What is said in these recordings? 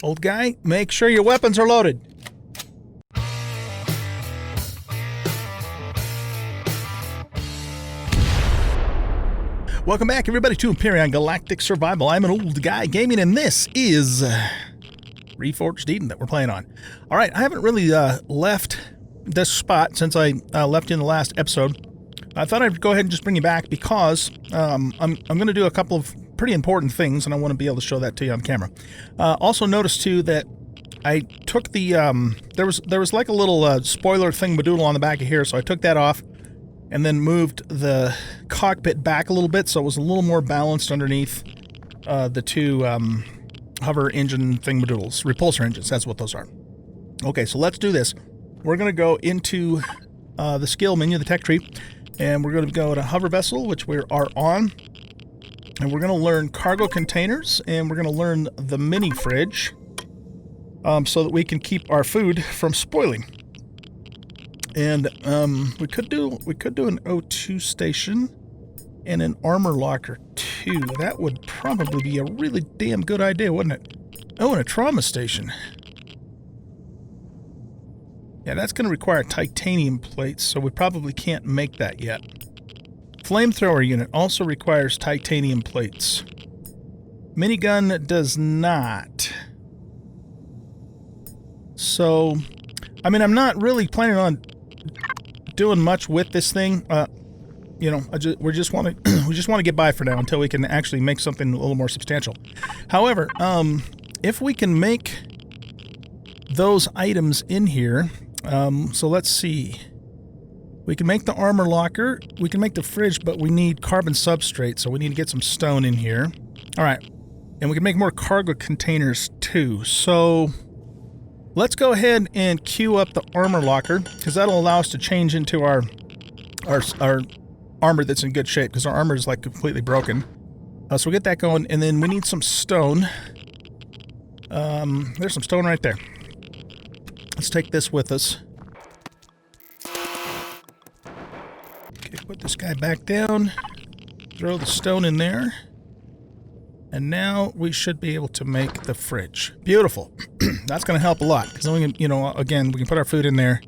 Old guy, make sure your weapons are loaded. Welcome back, everybody, to Empyrion Galactic Survival. I'm an old guy gaming, and this is Reforged Eden that we're playing on. All right, I haven't really left this spot since I left in the last episode. I thought I'd go ahead and just bring you back because I'm going to do a couple of pretty important things, and I want to be able to show that to you on camera. Also, notice too that I took the there was like a little spoiler thingamadoodle on the back of here, so I took that off and then moved the cockpit back a little bit so it was a little more balanced underneath the two hover engine thingamadoodles, repulsor engines. That's what those are. Okay, so let's do this. We're going to go into the skill menu, the tech tree, and we're going to go to hover vessel, which we are on. And we're going to learn cargo containers, and we're going to learn the mini fridge so that we can keep our food from spoiling. And we could do an O2 station and an armor locker too. That would probably be a really damn good idea, wouldn't it? Oh, and a trauma station. Yeah, that's going to require titanium plates, so we probably can't make that yet. Flamethrower unit also requires titanium plates. Minigun does not. So, I mean, I'm not really planning on doing much with this thing. You know, we just want to get by for now until we can actually make something a little more substantial. However, if we can make those items in here, so let's see. We can make the armor locker, we can make the fridge, but we need carbon substrate, so we need to get some stone in here. All right, and we can make more cargo containers too. So let's go ahead and queue up the armor locker, because that'll allow us to change into our armor that's in good shape, because our armor is like completely broken. So we'll get that going, and then we need some stone. There's some stone right there. Let's take this with us. Okay, put this guy back down. Throw the stone in there. And now we should be able to make the fridge. Beautiful. That's going to help a lot, because then we can, you know, again, we can put our food in there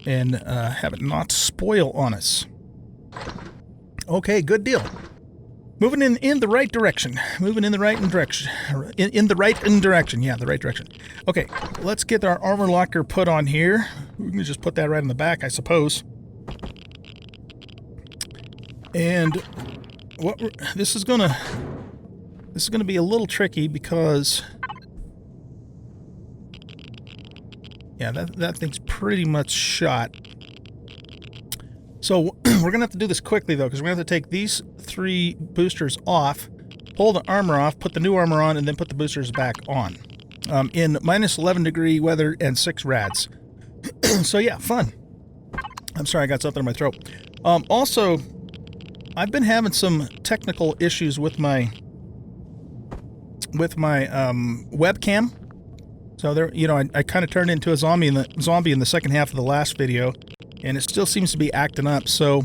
and have it not spoil on us. Okay, good deal. Moving in the right direction. Moving in the right direction. In the right direction. Yeah, the right direction. Okay, let's get our armor locker put on here. We can just put that right in the back, I suppose. And what this is gonna be a little tricky because, yeah, that thing's pretty much shot. So we're going to have to do this quickly, though, because we're going to have to take these 3 boosters off, pull the armor off, put the new armor on, and then put the boosters back on. In minus 11 degree weather and 6 rads. So, yeah, fun. I'm sorry, I got something in my throat. Also, I've been having some technical issues with my webcam. So there, you know, I kind of turned into a zombie in the second half of the last video, and it still seems to be acting up. So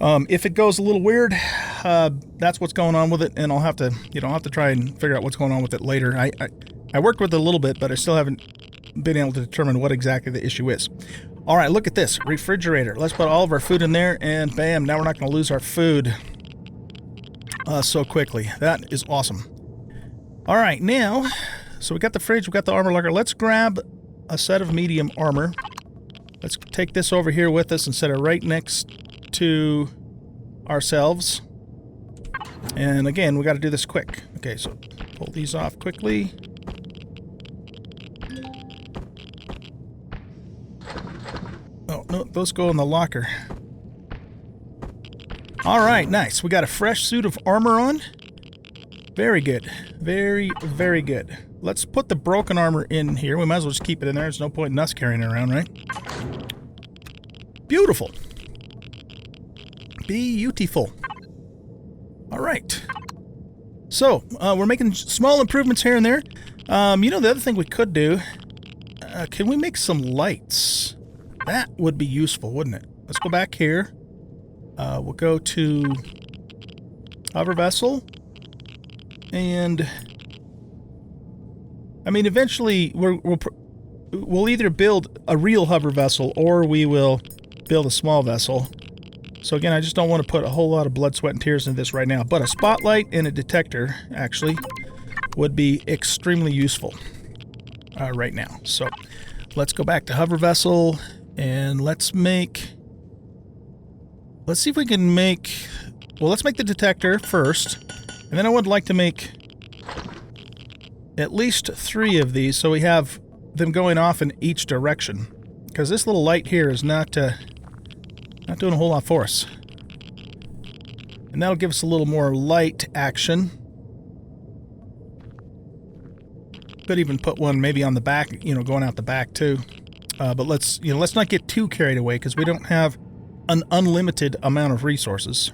if it goes a little weird, that's what's going on with it, and I'll have to try and figure out what's going on with it later. I worked with it a little bit, but I still haven't been able to determine what exactly the issue is. All right, look at this refrigerator. Let's put all of our food in there, and bam! Now we're not going to lose our food so quickly. That is awesome. All right, now. So we got the fridge, we got the armor locker. Let's grab a set of medium armor. Let's take this over here with us and set it right next to ourselves. And again, we got to do this quick. Okay, so pull these off quickly. Oh, no, those go in the locker. All right, nice. We got a fresh suit of armor on. Very good. Very, very good. Let's put the broken armor in here. We might as well just keep it in there. There's no point in us carrying it around, right? Beautiful. Beautiful. All right. So, we're making small improvements here and there. You know, the other thing we could do, can we make some lights? That would be useful, wouldn't it? Let's go back here. We'll go to hover vessel. And I mean, eventually we'll either build a real hover vessel or we will build a small vessel. So again, I just don't want to put a whole lot of blood, sweat, and tears into this right now. But a spotlight and a detector, actually, would be extremely useful right now. So let's go back to hover vessel, and let's see if we can make... Well, let's make the detector first, and then I would like to make at least 3 of these so we have them going off in each direction. Because this little light here is not doing a whole lot for us. And that'll give us a little more light action. Could even put one maybe on the back, you know, going out the back too. But let's not get too carried away because we don't have an unlimited amount of resources.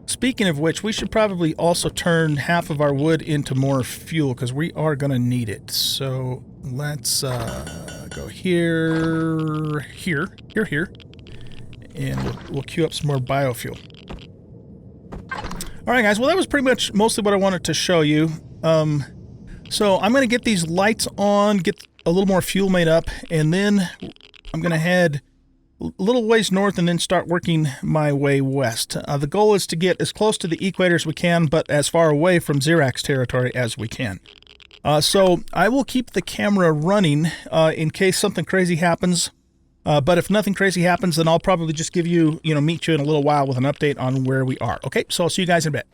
Speaking of which, we should probably also turn half of our wood into more fuel because we are going to need it. So let's go here, and we'll queue up some more biofuel. All right, guys. Well, that was pretty much mostly what I wanted to show you. So I'm going to get these lights on, get a little more fuel made up, and then I'm going to head a little ways north and then start working my way west. The goal is to get as close to the equator as we can, but as far away from Xerax territory as we can. So I will keep the camera running in case something crazy happens. But if nothing crazy happens, then I'll probably just give you, meet you in a little while with an update on where we are. Okay, so I'll see you guys in a bit.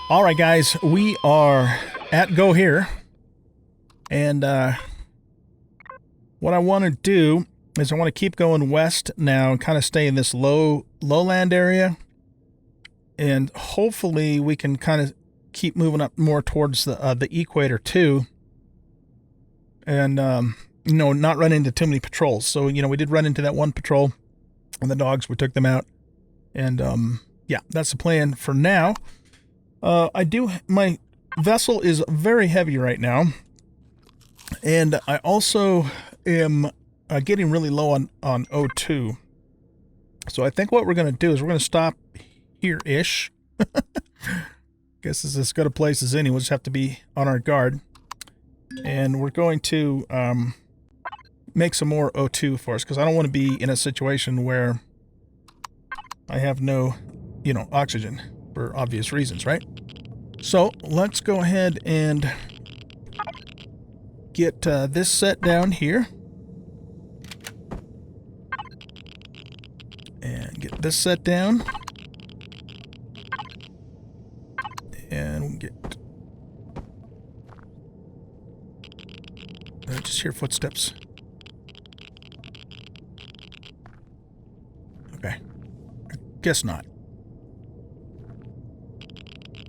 All right, guys, we are at go here. And what I want to do is I want to keep going west now and kind of stay in this lowland area. And hopefully we can kind of keep moving up more towards the equator too. And, you know, not run into too many patrols. So, you know, we did run into that one patrol and the dogs, we took them out. And, yeah, that's the plan for now. My vessel is very heavy right now. And I also am getting really low on O2. So I think what we're going to do is we're going to stop here-ish. Guess this is as good a place as any. We'll just have to be on our guard. And we're going to make some more O2 for us, because I don't want to be in a situation where I have no, you know, oxygen for obvious reasons, right? So let's go ahead and get this set down here. And get this set down. And we'll get... I just hear footsteps. Okay. I guess not.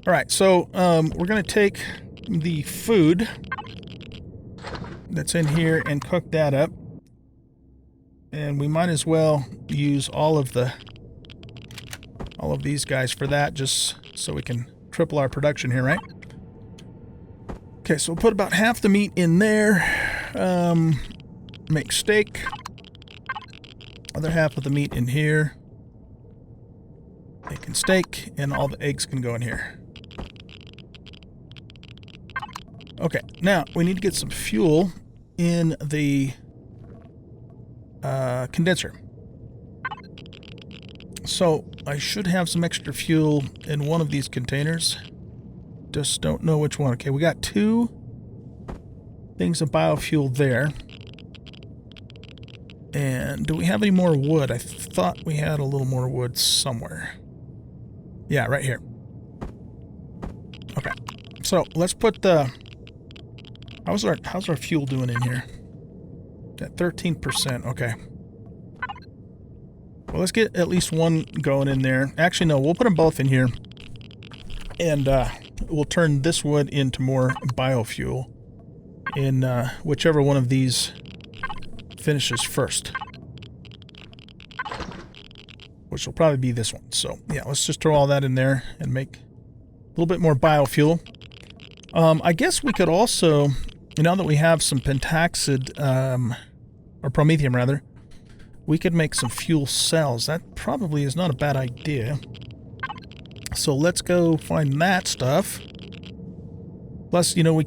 Alright, so we're going to take the food that's in here and cook that up. And we might as well use all of these guys for that, just so we can triple our production here, right? Okay, so we'll put about half the meat in there. Make steak. Other half of the meat in here. Making steak, and all the eggs can go in here. Okay, now we need to get some fuel in the condenser. So I should have some extra fuel in one of these containers. Just don't know which one. Okay, we got 2 things of biofuel there. And do we have any more wood? I thought we had a little more wood somewhere. Yeah, right here. Okay, so let's put the... How's our fuel doing in here? At 13%, okay. Well, let's get at least one going in there. Actually, no, we'll put them both in here. And we'll turn this wood into more biofuel in whichever one of these finishes first. Which will probably be this one. So, yeah, let's just throw all that in there and make a little bit more biofuel. I guess we could also, now that we have some pentaxid, or promethium rather, we could make some fuel cells. That probably is not a bad idea. So let's go find that stuff. Plus, you know, we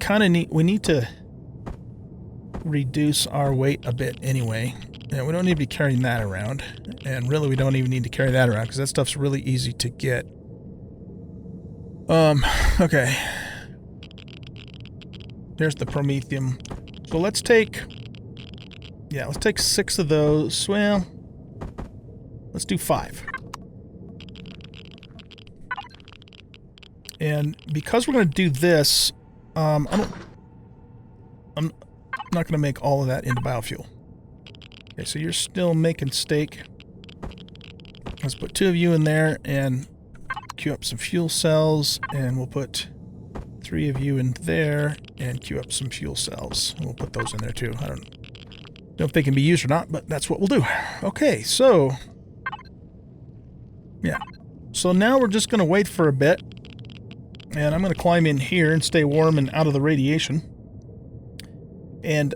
need to reduce our weight a bit anyway. And we don't need to be carrying that around. And really, we don't even need to carry that around, because that stuff's really easy to get. Okay. There's the promethium. So let's take... Yeah, let's take 6 of those. Well, let's do 5. And because we're going to do this, I'm not going to make all of that into biofuel. Okay, so you're still making steak. Let's put 2 of you in there and queue up some fuel cells, and we'll put 3 of you in there and queue up some fuel cells. We'll put those in there too. I don't know if they can be used or not, but that's what we'll do. Okay, so yeah. So now we're just going to wait for a bit, and I'm going to climb in here and stay warm and out of the radiation. And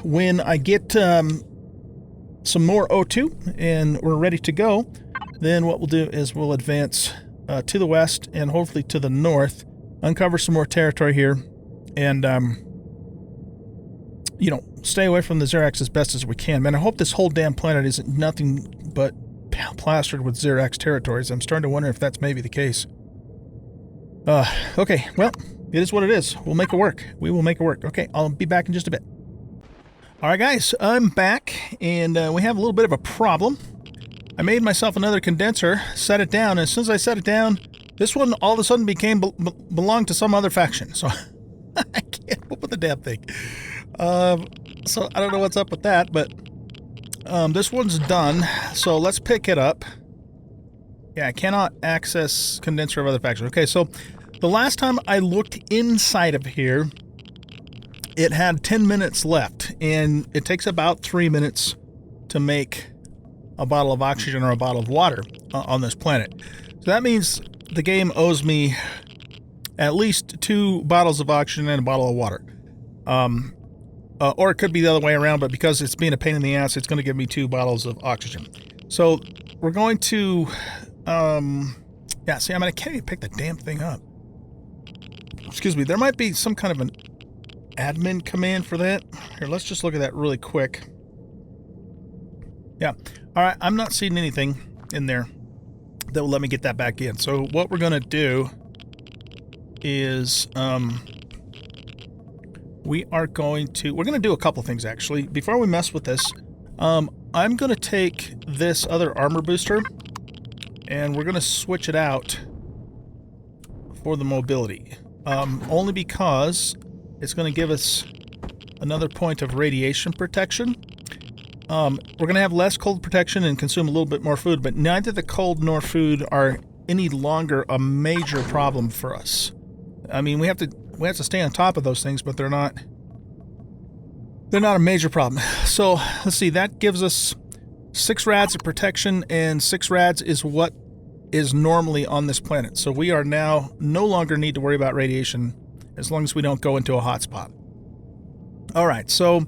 when I get some more O2 and we're ready to go, then what we'll do is we'll advance to the west and hopefully to the north, uncover some more territory here, and you know, stay away from the Xerax as best as we can. Man, I hope this whole damn planet isn't nothing but plastered with Xerax territories. I'm starting to wonder if that's maybe the case. Okay, well, it is what it is. We'll make it work. We will make it work. Okay, I'll be back in just a bit. Alright guys, I'm back, and we have a little bit of a problem. I made myself another condenser, set it down, and as soon as I set it down, This one all of a sudden belonged to some other faction, so I can't open the damn thing. So I don't know what's up with that, but this one's done, so let's pick it up. Yeah, I cannot access condenser of other factions. Okay, so the last time I looked inside of here, it had 10 minutes left, and it takes about 3 minutes to make a bottle of oxygen or a bottle of water on this planet. So that means the game owes me at least 2 bottles of oxygen and a bottle of water. Or it could be the other way around, but because it's being a pain in the ass, it's going to give me 2 bottles of oxygen. So we're going to... yeah, see, I mean, I can't even pick the damn thing up. Excuse me, there might be some kind of an admin command for that. Here, let's just look at that really quick. Yeah, alright, I'm not seeing anything in there that will let me get that back in. So what we're going to do is, we're going to do a couple things, actually. Before we mess with this, I'm going to take this other armor booster, and we're going to switch it out for the mobility. Only because it's going to give us another point of radiation protection. We're going to have less cold protection and consume a little bit more food, but neither the cold nor food are any longer a major problem for us. I mean, we have to stay on top of those things, but they're not a major problem. So let's see, that gives us 6 rads of protection, and 6 rads is what is normally on this planet. So we are now no longer need to worry about radiation as long as we don't go into a hotspot. All right, so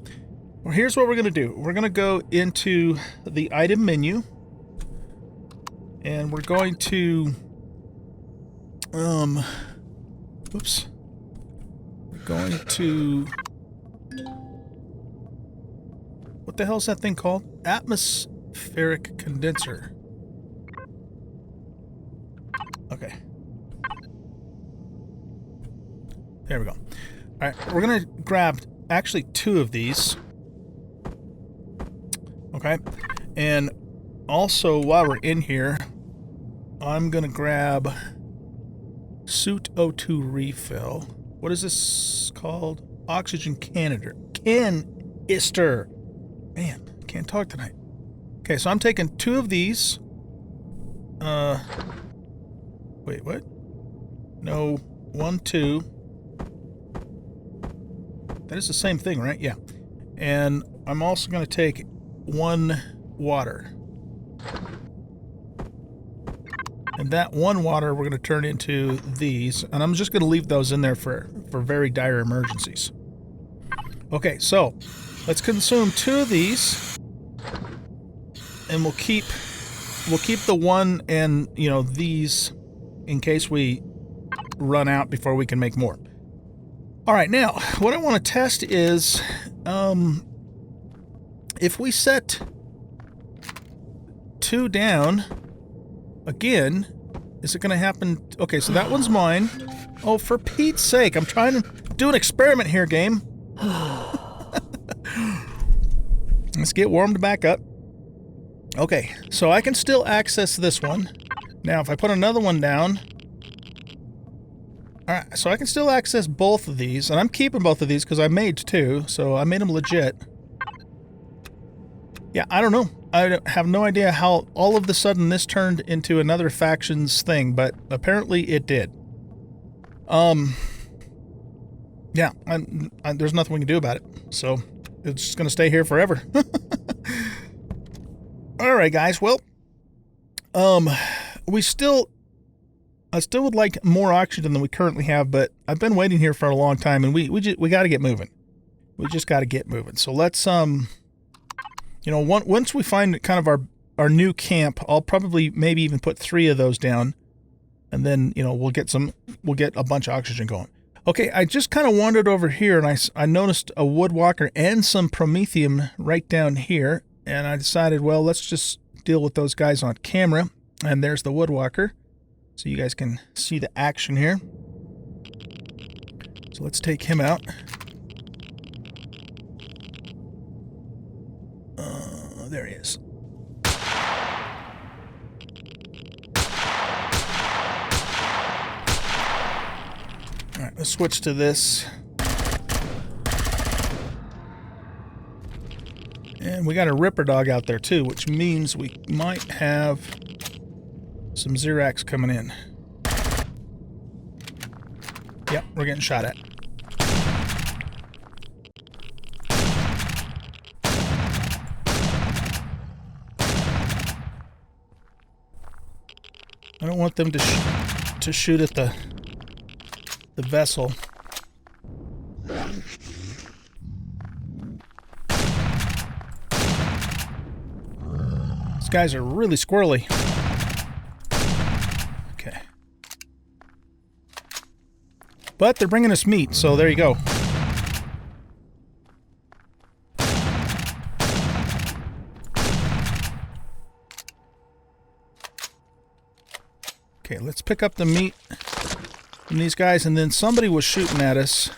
here's what we're going to do. We're going to go into the item menu, and we're going to oops. We're going to... What the hell is that thing called? Atmospheric condenser. Okay. There we go. Alright, we're going to grab actually 2 of these. Okay. And also, while we're in here, I'm going to grab Suit O2 refill. What is this called? Oxygen canister. Man, can't talk tonight. Okay, so I'm taking 2 of these. Wait, what? No, 1, 2. That is the same thing, right? Yeah. And I'm also going to take 1 water. And that 1 water we're going to turn into these. And I'm just going to leave those in there for very dire emergencies. Okay, so let's consume 2 of these. And we'll keep the 1 and, you know, these in case we run out before we can make more. All right, now, what I want to test is if we set 2 down again, is it going to happen? Okay, so that one's mine. Oh, for Pete's sake, I'm trying to do an experiment here, game. Let's get warmed back up. Okay, so I can still access this one. Now, if I put another one down... Alright, so I can still access both of these, and I'm keeping both of these because I made 2, so I made them legit. Yeah, I don't know. I have no idea how all of a sudden this turned into another faction's thing, but apparently it did. Yeah, there's nothing we can do about it, so it's just going to stay here forever. Alright, guys, well, I still would like more oxygen than we currently have, but I've been waiting here for a long time, and we got to get moving. We just got to get moving. So let's you know, once we find kind of our new camp, I'll probably maybe even put 3 of those down, and then, you know, we'll get a bunch of oxygen going. Okay, I just kind of wandered over here, and I noticed a woodwalker and some promethium right down here, and I decided, well, let's just deal with those guys on camera. And there's the woodwalker, so you guys can see the action here. So let's take him out. There he is. to switch to this. And we got a Ripper Dog out there too, which means we might have some Xerax coming in. Yep, we're getting shot at. I don't want them to shoot at the vessel. These guys are really squirrely. Okay. But they're bringing us meat, so there you go. Okay, let's pick up the meat from these guys, and then somebody was shooting at us.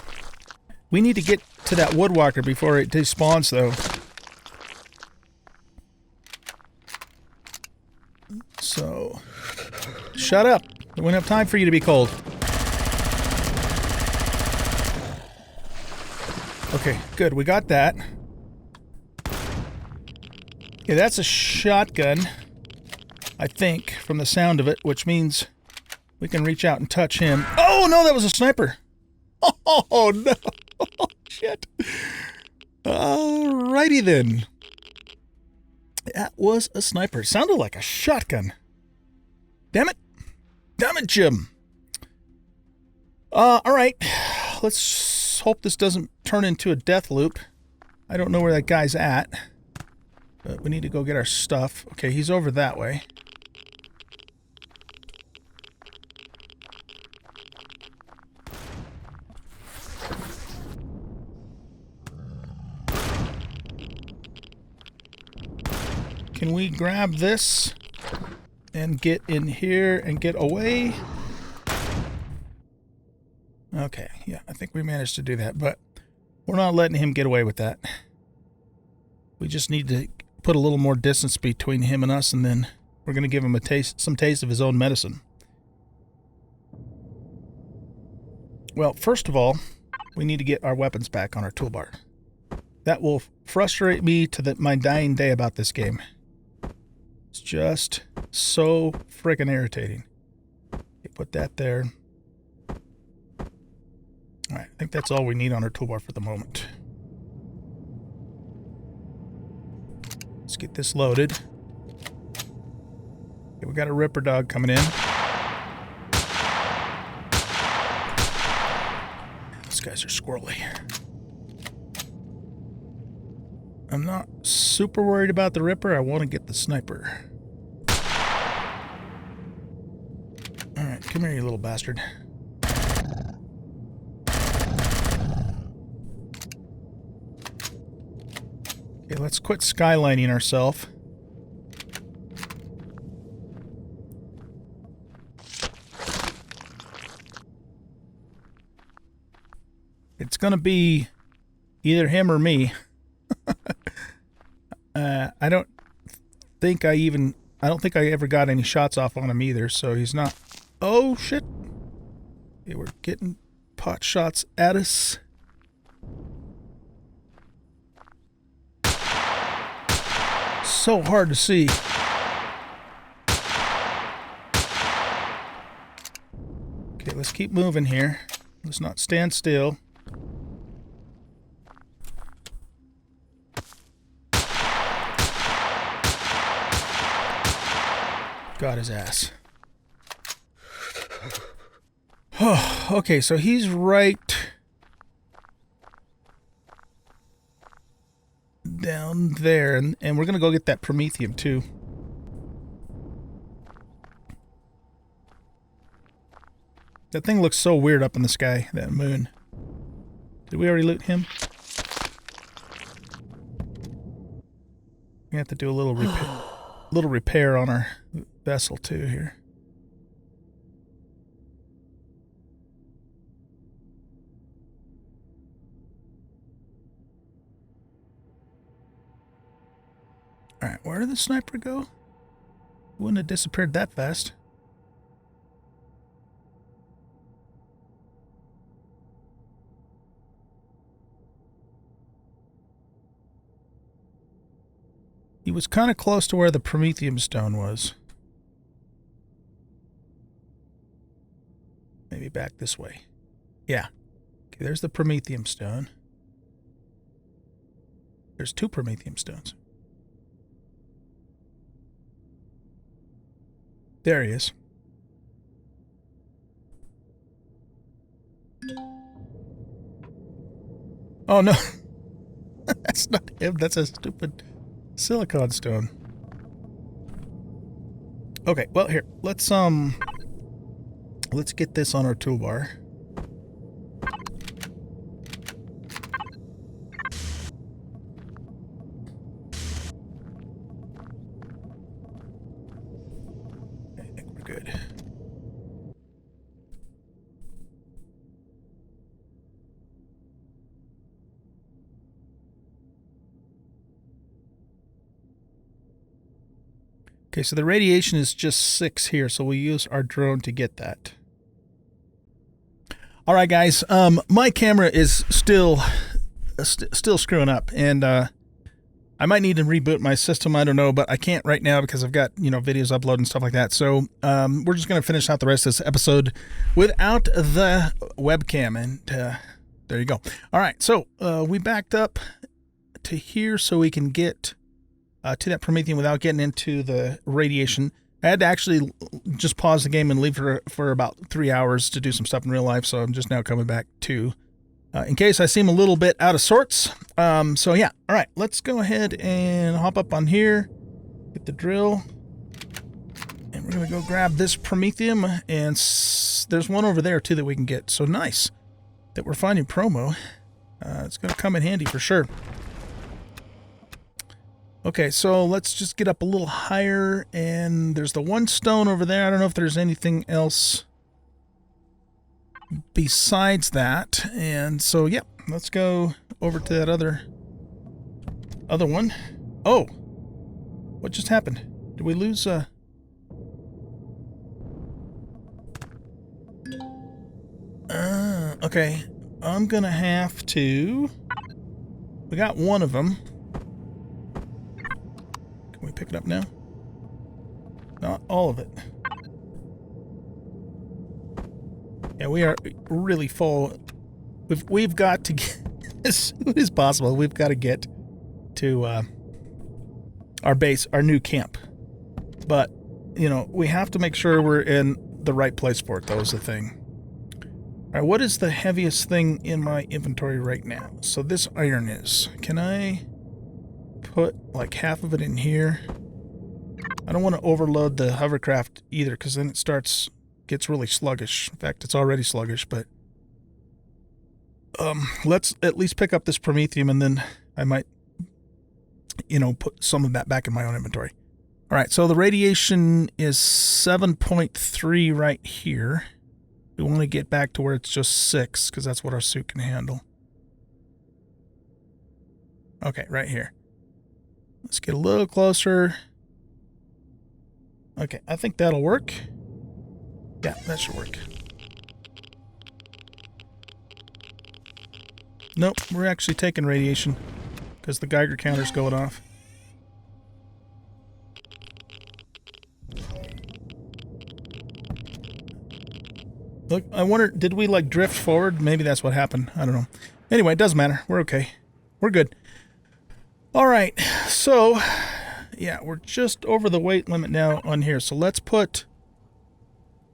We need to get to that woodwalker before it despawns, though. So, shut up. We don't have time for you to be cold. Okay, good. We got that. Okay, that's a shotgun, I think, from the sound of it, which means we can reach out and touch him. Oh, no, that was a sniper. Oh, no. Oh, shit. Alrighty, then. That was a sniper. It sounded like a shotgun. Damn it. Damn it, Jim. Alright. Let's hope this doesn't turn into a death loop. I don't know where that guy's at. But we need to go get our stuff. Okay, he's over that way. Can we grab this and get in here and get away? Okay, yeah, I think we managed to do that, but we're not letting him get away with that. We just need to put a little more distance between him and us, and then we're going to give him some taste of his own medicine. Well, first of all, we need to get our weapons back on our toolbar. That will frustrate me to my dying day about this game. It's just so freaking irritating. Okay, put that there. Alright, I think that's all we need on our toolbar for the moment. Let's get this loaded. Okay, we got a Ripper Dog coming in. These guys are squirrely. I'm not super worried about the Ripper. I want to get the sniper. Alright, come here, you little bastard. Okay, let's quit skylining ourselves. It's going to be either him or me. I don't think I ever got any shots off on him either, so he's not. Oh, shit. Okay, we're getting pot shots at us. So hard to see. Okay, let's keep moving here. Let's not stand still. Got his ass. Oh, okay, so he's right down there, and we're going to go get that Promethium too. That thing looks so weird up in the sky, that moon. Did we already loot him? We have to do a little repair on our vessel too here. Alright, where did the sniper go? Wouldn't have disappeared that fast. He was kind of close to where the Prometheum stone was. Maybe back this way. Yeah. Okay, there's the Prometheum stone. There's 2 Prometheum stones. There he is. Oh, no. That's not him. That's a stupid silicon stone. Okay, well, here. Let's get this on our toolbar. I think we're good. Okay, so the radiation is just 6 here, so we'll use our drone to get that. All right, guys. My camera is still screwing up, and I might need to reboot my system. I don't know, but I can't right now because I've got videos uploaded and stuff like that. So we're just gonna finish out the rest of this episode without the webcam, and there you go. All right, so we backed up to here so we can get to that Prometheum without getting into the radiation. I had to actually just pause the game and leave for about 3 hours to do some stuff in real life, so I'm just now coming back to, in case I seem a little bit out of sorts. So yeah, all right, let's go ahead and hop up on here, get the drill, and we're going to go grab this Prometheum, and there's one over there too that we can get. So nice that we're finding promo. It's going to come in handy for sure. Okay, so let's just get up a little higher, and there's the one stone over there. I don't know if there's anything else besides that. And so, yeah, let's go over to that other one. Oh, what just happened? Did we lose okay, I'm gonna have to... We got one of them. Can we pick it up now? Not all of it. Yeah, we are really full. We've got to get, as soon as possible, we've got to get to our base, our new camp. But, we have to make sure we're in the right place for it. That was the thing. All right, what is the heaviest thing in my inventory right now? So this iron is. Can I put like half of it in here? I don't want to overload the hovercraft either, because then it gets really sluggish. In fact, it's already sluggish, but let's at least pick up this Prometheum, and then I might, put some of that back in my own inventory. All right, so the radiation is 7.3 right here. We want to get back to where it's just 6, because that's what our suit can handle. Okay, right here. Let's get a little closer. Okay, I think that'll work. Yeah, that should work. Nope, we're actually taking radiation because the Geiger counter's going off. Look, I wonder, did we like drift forward? Maybe that's what happened. I don't know. Anyway, it doesn't matter. We're okay. We're good. All right, so yeah, we're just over the weight limit now on here. So let's put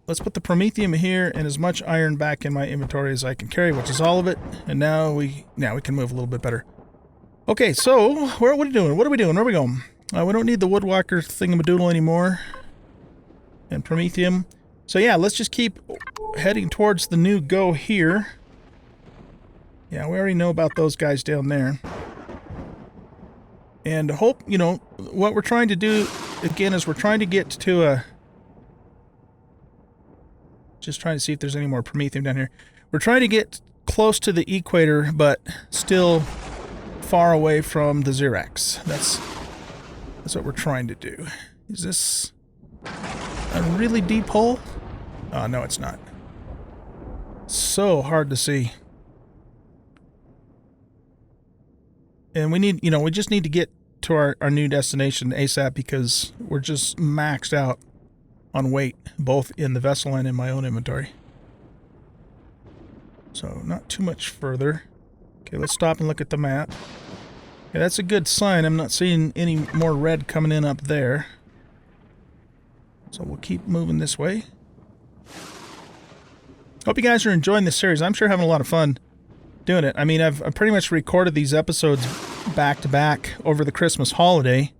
the Prometheum here and as much iron back in my inventory as I can carry, which is all of it. And now we can move a little bit better. Okay, so what are we doing? What are we doing? Where are we going? We don't need the Woodwalker thingamadoodle anymore. And Prometheum. So yeah, let's just keep heading towards the new go here. Yeah, we already know about those guys down there. And hope, what we're trying to do, again, is we're trying to get to a... Just trying to see if there's any more Prometheum down here. We're trying to get close to the Equator, but still far away from the Xerax. That's what we're trying to do. Is this a really deep hole? Oh, no, it's not. So hard to see. And we need, we just need to get to our new destination ASAP because we're just maxed out on weight, both in the vessel and in my own inventory. So not too much further. Okay, let's stop and look at the map. Okay, that's a good sign. I'm not seeing any more red coming in up there. So we'll keep moving this way. Hope you guys are enjoying this series. I'm sure having a lot of fun doing it. I mean, I've pretty much recorded these episodes back to back over the Christmas holiday.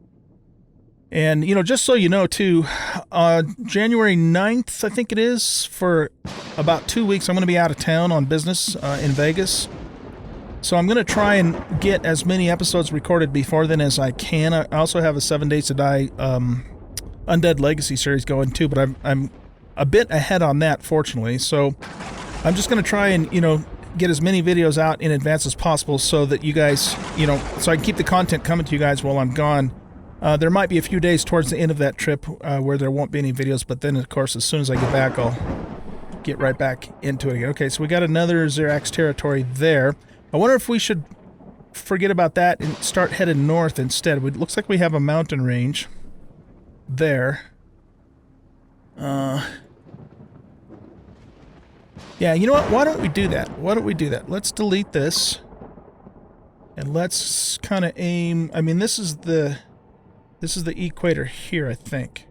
And, you know, just so you know, too, January 9th, I think it is, for about 2 weeks, I'm going to be out of town on business in Vegas. So I'm going to try and get as many episodes recorded before then as I can. I also have a 7 Days to Die Undead Legacy series going, too, but I'm a bit ahead on that, fortunately. So I'm just going to try and, you know, get as many videos out in advance as possible so that you guys, you know, so I can keep the content coming to you guys while I'm gone. There might be a few days towards the end of that trip where there won't be any videos, but then, of course, as soon as I get back, I'll get right back into it again. Okay, so we got another Xerax territory there. I wonder if we should forget about that and start heading north instead. It looks like we have a mountain range there. Yeah, you know what? Why don't we do that? Why don't we do that? Let's delete this. And let's kind of aim... I mean, this is the equator here, I think.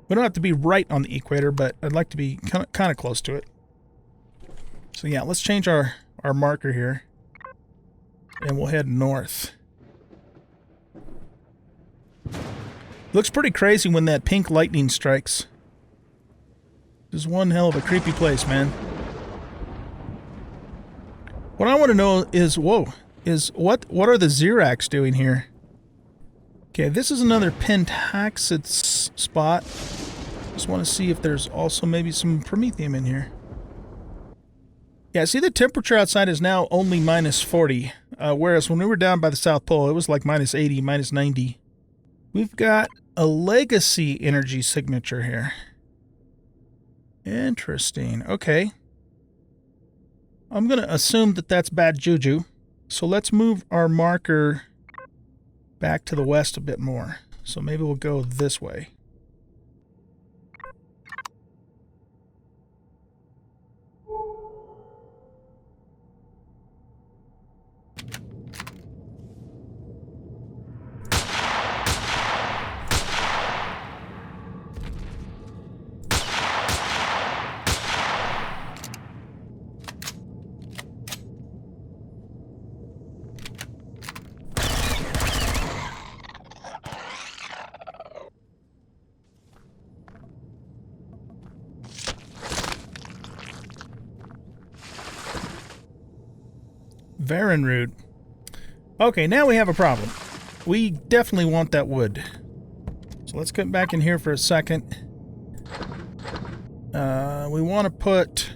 We don't have to be right on the equator, but I'd like to be kind of close to it. So yeah, let's change our marker here. And we'll head north. Looks pretty crazy when that pink lightning strikes. This is one hell of a creepy place, man. What I want to know is, whoa, is what are the Xerax doing here? Okay, this is another pentaxid spot. Just want to see if there's also maybe some promethium in here. Yeah, see, the temperature outside is now only minus 40, whereas when we were down by the South Pole, it was like minus 80, minus 90. We've got a legacy energy signature here. Interesting. Okay. I'm going to assume that that's bad juju. So let's move our marker back to the west a bit more. So maybe we'll go this way. Varenrude. Okay, now we have a problem. We definitely want that wood. So let's get back in here for a second. We want to put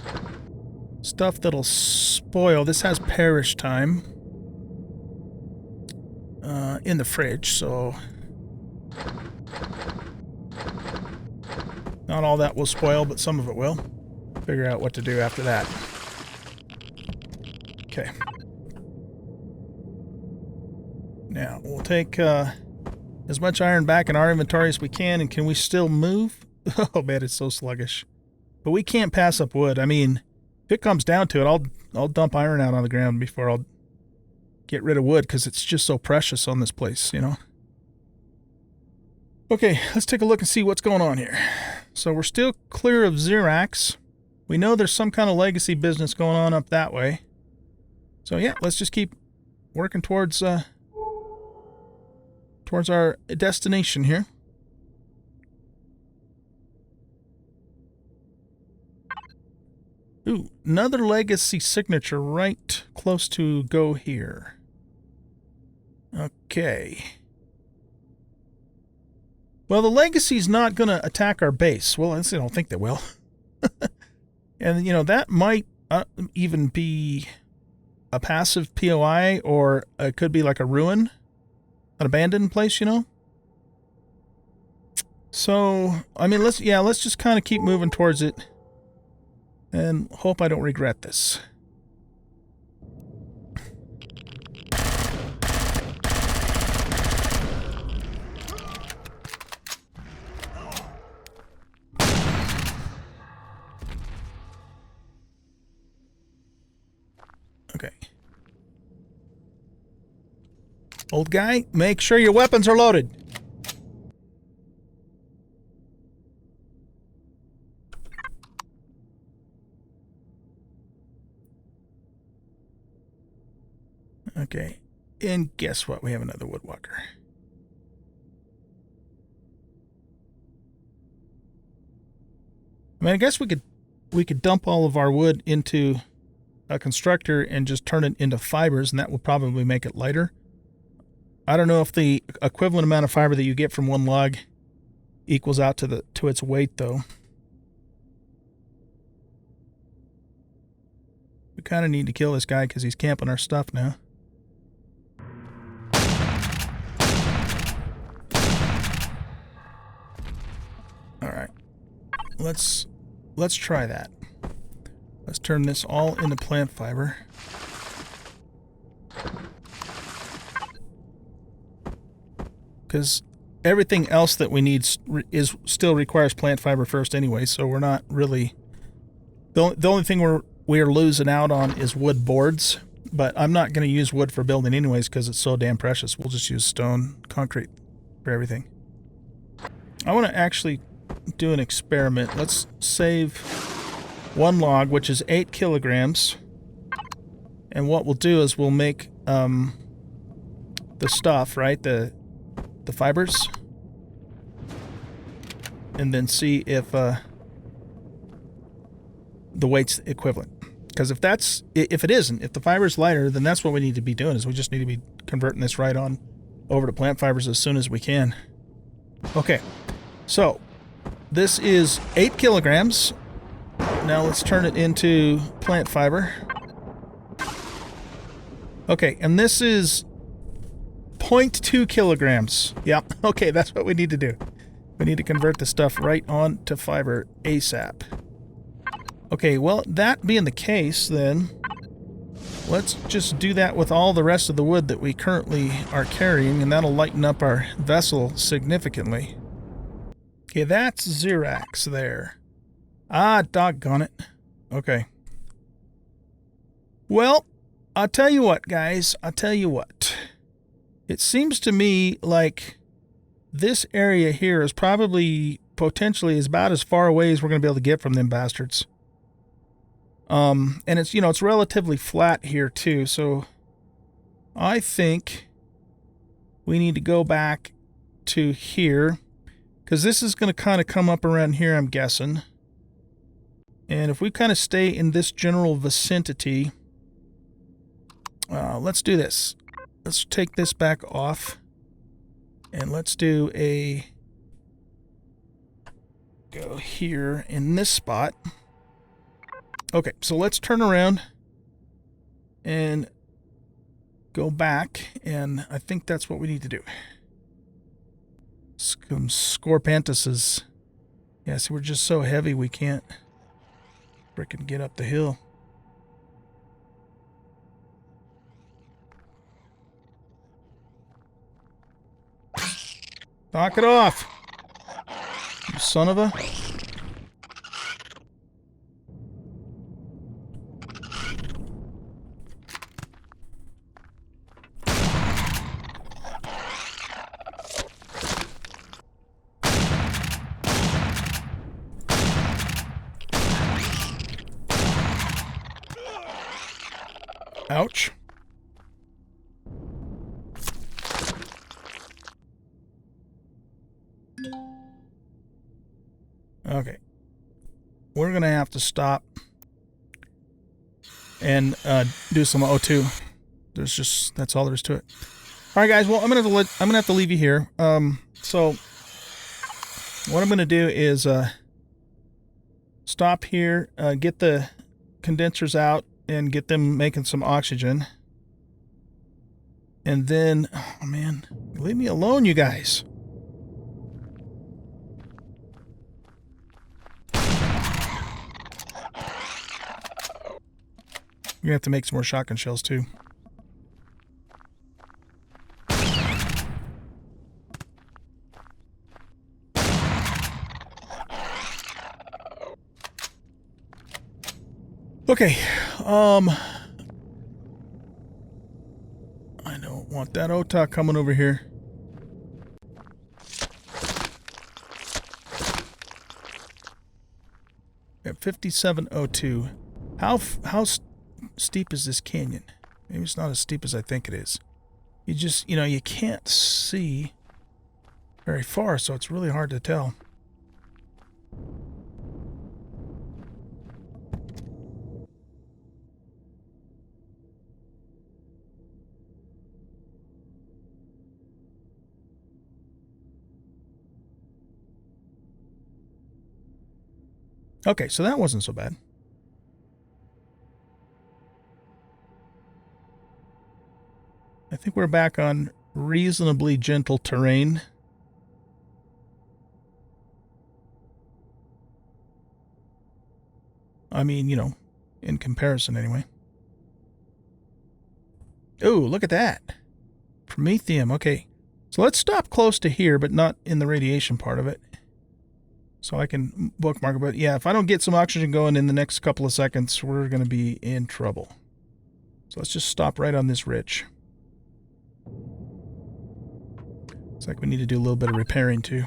stuff that'll spoil. This has perish time in the fridge, so not all that will spoil, but some of it will. Figure out what to do after that. Okay. Now, we'll take as much iron back in our inventory as we can, and can we still move? Oh man, it's so sluggish. But we can't pass up wood. I mean, if it comes down to it, I'll dump iron out on the ground before I'll get rid of wood, because it's just so precious on this place, you know? Okay, let's take a look and see what's going on here. So we're still clear of Xerax. We know there's some kind of legacy business going on up that way. So yeah, let's just keep working towards our destination here. Ooh, another legacy signature right close to go here. Okay. Well, the legacy's not going to attack our base. Well, I don't think they will. And, you know, that might even be a passive POI, or it could be like a ruin. An abandoned place, you know? So, I mean, let's just kind of keep moving towards it. And hope I don't regret this. Okay. Old guy, make sure your weapons are loaded. Okay. And guess what? We have another woodwalker. I mean, I guess we could dump all of our wood into a constructor and just turn it into fibers, and that would probably make it lighter. I don't know if the equivalent amount of fiber that you get from one log equals out to its weight, though. We kind of need to kill this guy because he's camping our stuff now. All right, let's try that. Let's turn this all into plant fiber. Because everything else that we need still requires plant fiber first anyway, so we're not really... The only thing we're losing out on is wood boards, but I'm not going to use wood for building anyways because it's so damn precious. We'll just use stone, concrete for everything. I want to actually do an experiment. Let's save one log, which is 8 kilograms. And what we'll do is we'll make the stuff, right? The fibers. And then see if the weight's equivalent. Because if it isn't, if the fiber's lighter, then that's what we need to be doing, is we just need to be converting this right on over to plant fibers as soon as we can. Okay, so this is 8 kilograms. Now let's turn it into plant fiber. Okay, and this is 0.2 kilograms. Yep, okay, that's what we need to do. We need to convert the stuff right on to fiber ASAP. Okay, well, that being the case, then, let's just do that with all the rest of the wood that we currently are carrying, and that'll lighten up our vessel significantly. Okay, that's Xerax there. Ah, doggone it. Okay. Well, I'll tell you what, guys. I'll tell you what. It seems to me like this area here is probably potentially about as far away as we're going to be able to get from them bastards. And it's, you know, it's relatively flat here too, so I think we need to go back to here, because this is going to kind of come up around here, I'm guessing. And if we kind of stay in this general vicinity, let's do this. Let's take this back off, and let's do go here in this spot. Okay, so let's turn around and go back, and I think that's what we need to do. Some scorpantuses. Yeah, see, we're just so heavy we can't frickin' get up the hill. Knock it off, you son of a... Ouch. Okay. We're going to have to stop and do some O2. That's all there is to it. All right, guys. Well, I'm going to have to leave you here. So what I'm going to do is stop here, get the condensers out, and get them making some oxygen. And then, oh man, leave me alone, you guys. We're gonna have to make some more shotgun shells too. Okay, Don't want that OTA coming over here. At 5702. How steep is this canyon? Maybe it's not as steep as I think it is. You just, you know, you can't see very far, so it's really hard to tell. Okay, so that wasn't so bad. I think we're back on reasonably gentle terrain. I mean, you know, in comparison anyway. Oh, look at that. Promethium, okay. So let's stop close to here, but not in the radiation part of it. So I can bookmark it. But yeah, if I don't get some oxygen going in the next couple of seconds, we're going to be in trouble. So let's just stop right on this ridge. Looks like we need to do a little bit of repairing too.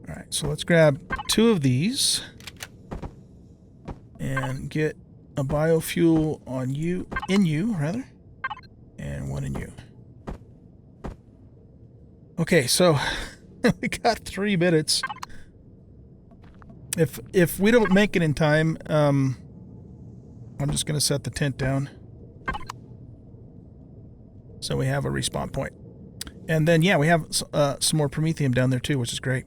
All right, so let's grab 2 of these and get a biofuel on you, in you rather, and 1 in you. Okay, so we got 3 minutes. If we don't make it in time, I'm just going to set the tent down so we have a respawn point. And then, yeah, we have some more promethium down there too, which is great.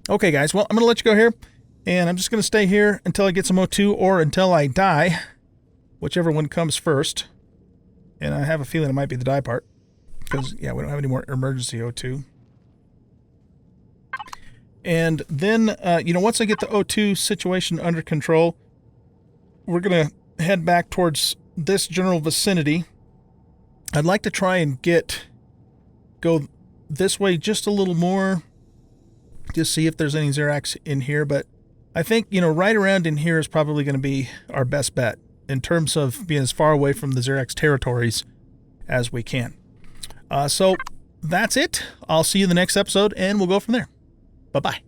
Okay, guys, well, I'm going to let you go here, and I'm just going to stay here until I get some O2 or until I die, whichever one comes first. And I have a feeling it might be the die part because, yeah, we don't have any more emergency O2. And then, you know, once I get the O2 situation under control, we're going to head back towards this general vicinity. I'd like to try and go this way just a little more to see if there's any Xerax in here. But I think, you know, right around in here is probably going to be our best bet in terms of being as far away from the Xerax territories as we can. So that's it. I'll see you in the next episode, and we'll go from there. Bye-bye.